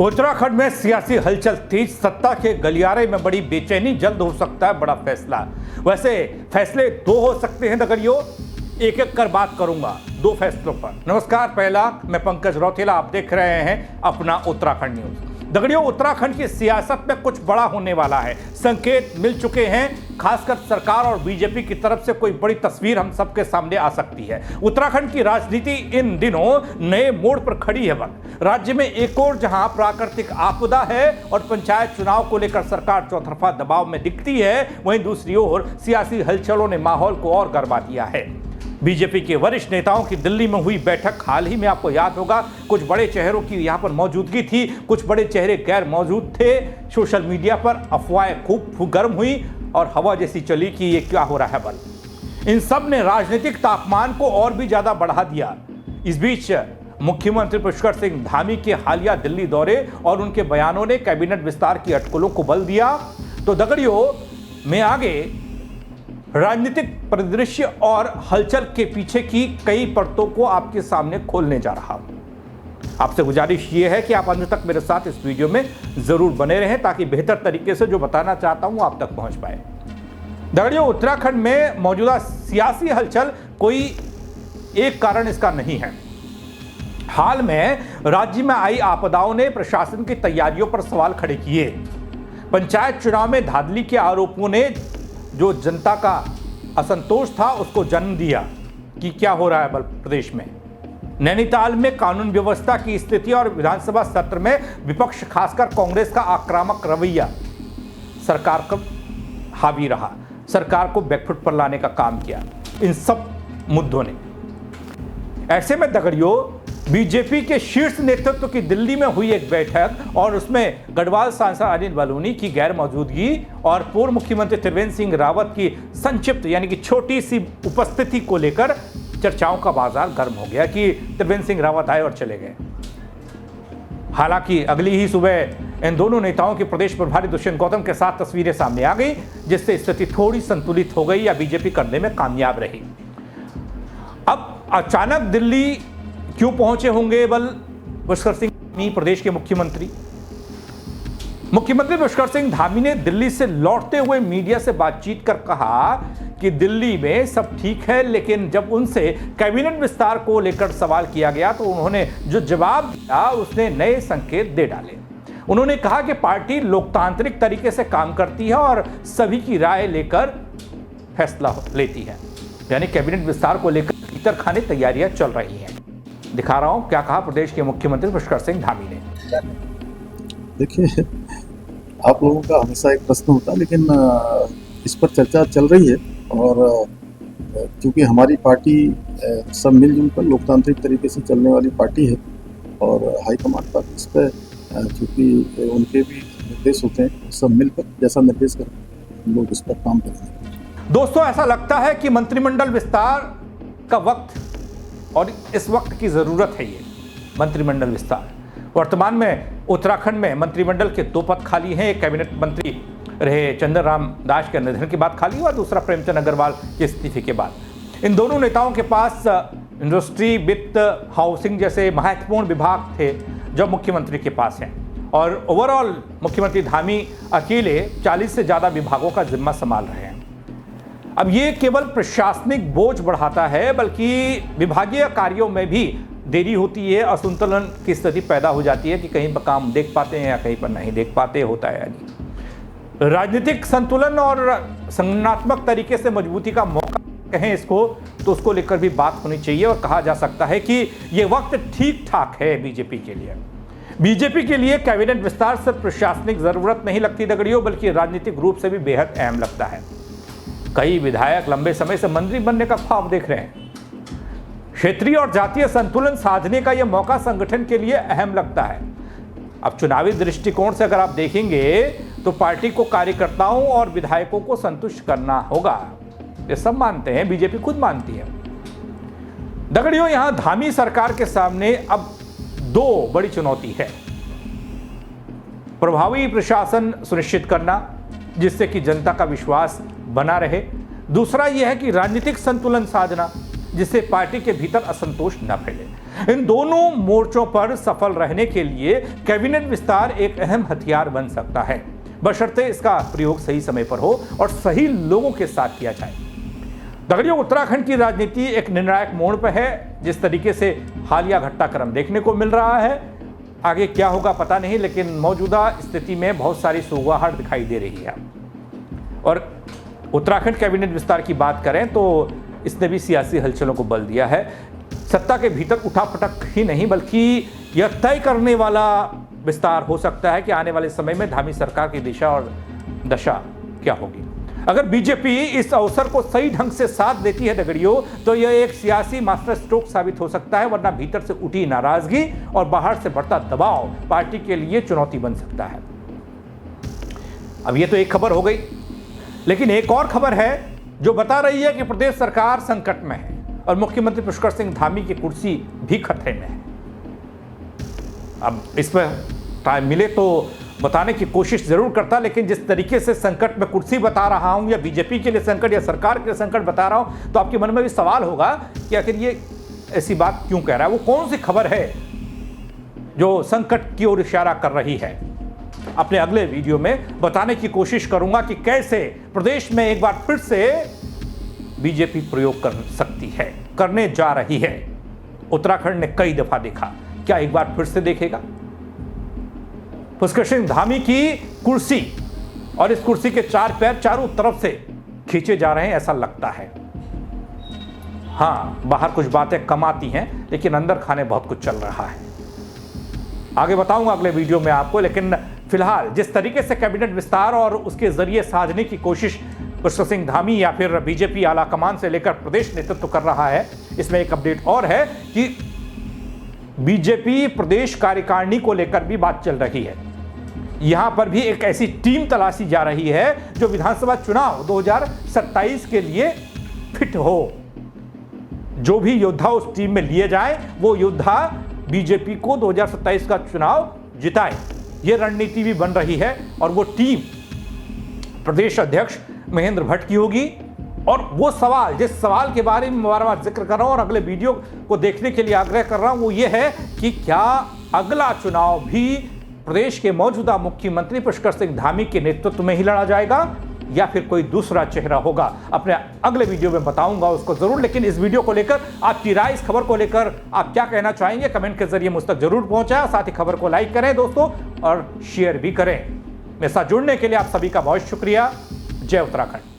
उत्तराखंड में सियासी हलचल तेज, सत्ता के गलियारे में बड़ी बेचैनी, जल्द हो सकता है बड़ा फैसला। वैसे फैसले दो हो सकते हैं दगड़ियों, एक एक कर बात करूंगा दो फैसलों पर। नमस्कार, पहला मैं पंकज रौतेला, आप देख रहे हैं अपना उत्तराखंड न्यूज। दगड़ियों, उत्तराखंड की सियासत में कुछ बड़ा होने वाला है, संकेत मिल चुके हैं। खासकर सरकार और बीजेपी की तरफ से कोई बड़ी तस्वीर हम सबके सामने आ सकती है। उत्तराखंड की राजनीति इन दिनों नए मोड़ पर खड़ी है। वक्त राज्य में एक और जहां प्राकृतिक आपदा है और पंचायत चुनाव को लेकर सरकार चौतरफा दबाव में दिखती है, वहीं दूसरी ओर सियासी हलचलों ने माहौल को और गरमा दिया है। बीजेपी के वरिष्ठ नेताओं की दिल्ली में हुई बैठक, हाल ही में आपको याद होगा कुछ बड़े चेहरों की यहां पर मौजूदगी थी, कुछ बड़े चेहरे गैर मौजूद थे। सोशल मीडिया पर अफवाहें खूब गर्म हुई और हवा जैसी चली कि ये क्या हो रहा है बल। इन सब ने राजनीतिक तापमान को और भी ज्यादा बढ़ा दिया। इस बीच मुख्यमंत्री पुष्कर सिंह धामी के हालिया दिल्ली दौरे और उनके बयानों ने कैबिनेट विस्तार की अटकलों को बल दिया। तो दगड़ियों, मैं आगे राजनीतिक परिदृश्य और हलचल के पीछे की कई परतों को आपके सामने खोलने जा रहा हूं। आपसे गुजारिश यह है कि आप अंत तक मेरे साथ इस वीडियो में जरूर बने रहें, ताकि बेहतर तरीके से जो बताना चाहता हूं आप तक पहुंच पाए। दगड़ियों, उत्तराखंड में मौजूदा सियासी हलचल कोई एक कारण इसका नहीं है। हाल में राज्य में आई आपदाओं ने प्रशासन की तैयारियों पर सवाल खड़े किए। पंचायत चुनाव में धांधली के आरोपों ने जो जनता का असंतोष था उसको जन्म दिया कि क्या हो रहा है प्रदेश में। नैनीताल में कानून व्यवस्था की स्थिति और विधानसभा सत्र में विपक्ष, खासकर कांग्रेस का आक्रामक रवैया सरकार का हावी रहा, सरकार को बैकफुट पर लाने का काम किया इन सब मुद्दों ने। ऐसे में दगड़ियों, बीजेपी के शीर्ष नेतृत्व की दिल्ली में हुई एक बैठक और उसमें गढ़वाल सांसद अनिल बलूनी की गैर मौजूदगी और पूर्व मुख्यमंत्री त्रिवेंद्र सिंह रावत की संक्षिप्त यानी कि छोटी सी उपस्थिति को लेकर चर्चाओं का बाजार गर्म हो गया कि त्रिवेंद्र सिंह रावत आए और चले गए। हालांकि अगली ही सुबह इन दोनों नेताओं के प्रदेश प्रभारी दुष्यंत गौतम के साथ तस्वीरें सामने आ गई, जिससे स्थिति थोड़ी संतुलित हो गई या बीजेपी करने में कामयाब रही। अब अचानक दिल्ली क्यों पहुंचे होंगे बल पुष्कर सिंह धामी, प्रदेश के मुख्यमंत्री पुष्कर सिंह धामी ने दिल्ली से लौटते हुए मीडिया से बातचीत कर कहा कि दिल्ली में सब ठीक है, लेकिन जब उनसे कैबिनेट विस्तार को लेकर सवाल किया गया तो उन्होंने जो जवाब दिया उसने नए संकेत दे डाले। उन्होंने कहा कि पार्टी लोकतांत्रिक तरीके से काम करती है और सभी की राय लेकर फैसला लेती है, यानी कैबिनेट विस्तार को लेकर भीतर खाने तैयारियां चल रही हैं। दिखा रहा हूं क्या कहा प्रदेश के मुख्यमंत्री पुष्कर सिंह धामी ने। देखिए, आप लोगों का हमेशा एक प्रश्न होता है, लेकिन इस पर चर्चा चल रही है और क्योंकि हमारी पार्टी सब मिलजुल कर लोकतांत्रिक तरीके से चलने वाली पार्टी है और हाईकमान पर इस पर क्योंकि उनके भी निर्देश होते हैं, सब मिलकर जैसा निर्देश कर हम लोग इस पर काम करेंगे। दोस्तों, ऐसा लगता है कि मंत्रिमंडल विस्तार का वक्त और इस वक्त की जरूरत है ये मंत्रिमंडल विस्तार। वर्तमान में उत्तराखंड में मंत्रिमंडल के दो पद खाली हैं। एक कैबिनेट मंत्री रहे चंद्र राम दास के निधन के बाद खाली हुआ, दूसरा प्रेमचंद अग्रवाल के इस्तीफे के बाद। इन दोनों नेताओं के पास इंडस्ट्री, वित्त, हाउसिंग जैसे महत्वपूर्ण विभाग थे जो मुख्यमंत्री के पास हैं, और ओवरऑल मुख्यमंत्री धामी अकेले 40 से ज्यादा विभागों का जिम्मा संभाल रहे हैं। अब ये केवल प्रशासनिक बोझ बढ़ाता है, बल्कि विभागीय कार्यों में भी देरी होती है, असंतुलन की स्थिति पैदा हो जाती है कि कहीं पर काम देख पाते हैं या कहीं पर नहीं देख पाते, होता है। यानी राजनीतिक संतुलन और संगठनात्मक तरीके से मजबूती का मौका कहें इसको, तो उसको लेकर भी बात होनी चाहिए और कहा जा सकता है कि ये वक्त ठीक ठाक है बीजेपी के लिए। बीजेपी के लिए कैबिनेट विस्तार सिर्फ प्रशासनिक जरूरत नहीं लगती दगड़ियों, बल्कि राजनीतिक रूप से भी बेहद अहम लगता है। कई विधायक लंबे समय से मंत्री बनने का ख्वाब देख रहे हैं। क्षेत्रीय और जातीय संतुलन साधने का यह मौका संगठन के लिए अहम लगता है। अब चुनावी दृष्टिकोण से अगर आप देखेंगे तो पार्टी को कार्यकर्ताओं और विधायकों को संतुष्ट करना होगा, ये सब मानते हैं, बीजेपी खुद मानती है। दगड़ियों, यहां धामी सरकार के सामने अब दो बड़ी चुनौती है। प्रभावी प्रशासन सुनिश्चित करना जिससे कि जनता का विश्वास बना रहे, दूसरा यह है कि राजनीतिक संतुलन साधना जिससे पार्टी के भीतर असंतोष न फैले। इन दोनों मोर्चों पर सफल रहने के लिए कैबिनेट विस्तार एक अहम हथियार बन सकता है, बशर्ते इसका प्रयोग सही समय पर हो और सही लोगों के साथ किया जाए। दगड़ियों, उत्तराखंड की राजनीति एक निर्णायक मोड़ पर है। जिस तरीके से हालिया घटनाक्रम देखने को मिल रहा है, आगे क्या होगा पता नहीं, लेकिन मौजूदा स्थिति में बहुत सारी सुगवाहट दिखाई दे रही है। और उत्तराखंड कैबिनेट विस्तार की बात करें तो इसने भी सियासी हलचलों को बल दिया है। सत्ता के भीतर उठापटक ही नहीं, बल्कि यह तय करने वाला विस्तार हो सकता है कि आने वाले समय में धामी सरकार की दिशा और दशा क्या होगी। अगर बीजेपी इस अवसर को सही ढंग से साथ देती है दगड़ियों, तो यह एक सियासी मास्टर स्ट्रोक साबित हो सकता है, वरना भीतर से उठी नाराजगी और बाहर से बढ़ता दबाव पार्टी के लिए चुनौती बन सकता है। अब यह तो एक खबर हो गई, लेकिन एक और खबर है जो बता रही है कि प्रदेश सरकार संकट में है और मुख्यमंत्री पुष्कर सिंह धामी की कुर्सी भी खतरे में है। अब इसमें टाइम मिले तो बताने की कोशिश जरूर करता, लेकिन जिस तरीके से संकट में कुर्सी बता रहा हूं, या बीजेपी के लिए संकट या सरकार के लिए संकट बता रहा हूं, तो आपके मन में भी सवाल होगा कि आखिर ये ऐसी बात क्यों कह रहा है। वो कौन सी खबर है जो संकट की ओर इशारा कर रही है? अपने अगले वीडियो में बताने की कोशिश करूंगा कि कैसे प्रदेश में एक बार फिर से बीजेपी प्रयोग कर सकती है, करने जा रही है। उत्तराखंड ने कई दफा देखा, क्या एक बार फिर से देखेगा? पुष्कर सिंह धामी की कुर्सी, और इस कुर्सी के चार पैर चारों तरफ से खींचे जा रहे हैं, ऐसा लगता है। हां, बाहर कुछ बातें कम आती हैं, लेकिन अंदर खाने बहुत कुछ चल रहा है। आगे बताऊंगा अगले वीडियो में आपको, लेकिन फिलहाल जिस तरीके से कैबिनेट विस्तार और उसके जरिए साधने की कोशिश पुष्कर सिंह धामी या फिर बीजेपी आला कमान से लेकर प्रदेश नेतृत्व कर रहा है, इसमें एक अपडेट और है कि बीजेपी प्रदेश कार्यकारिणी को लेकर भी बात चल रही है। यहां पर भी एक ऐसी टीम तलाशी जा रही है जो विधानसभा चुनाव 2027 के लिए फिट हो। जो भी योद्धा उस टीम में लिए जाए, वो योद्धा बीजेपी को 2027 का चुनाव जिताए। ये रणनीति भी बन रही है और वो टीम प्रदेश अध्यक्ष महेंद्र भट्ट की होगी। और वो सवाल, जिस सवाल के बारे में बार-बार जिक्र कर रहा हूं और अगले वीडियो को देखने के लिए आग्रह कर रहा हूं, वो ये है कि क्या अगला चुनाव भी प्रदेश के मौजूदा मुख्यमंत्री पुष्कर सिंह धामी के नेतृत्व में ही लड़ा जाएगा या फिर कोई दूसरा चेहरा होगा? अपने अगले वीडियो में बताऊंगा उसको जरूर। लेकिन इस वीडियो को लेकर आपकी राय, इस खबर को लेकर आप क्या कहना चाहेंगे, कमेंट के जरिए मुझ तक जरूर पहुंचाएं। साथ ही खबर को लाइक करें दोस्तों और शेयर भी करें। मेरे साथ जुड़ने के लिए आप सभी का बहुत शुक्रिया। जय उत्तराखंड।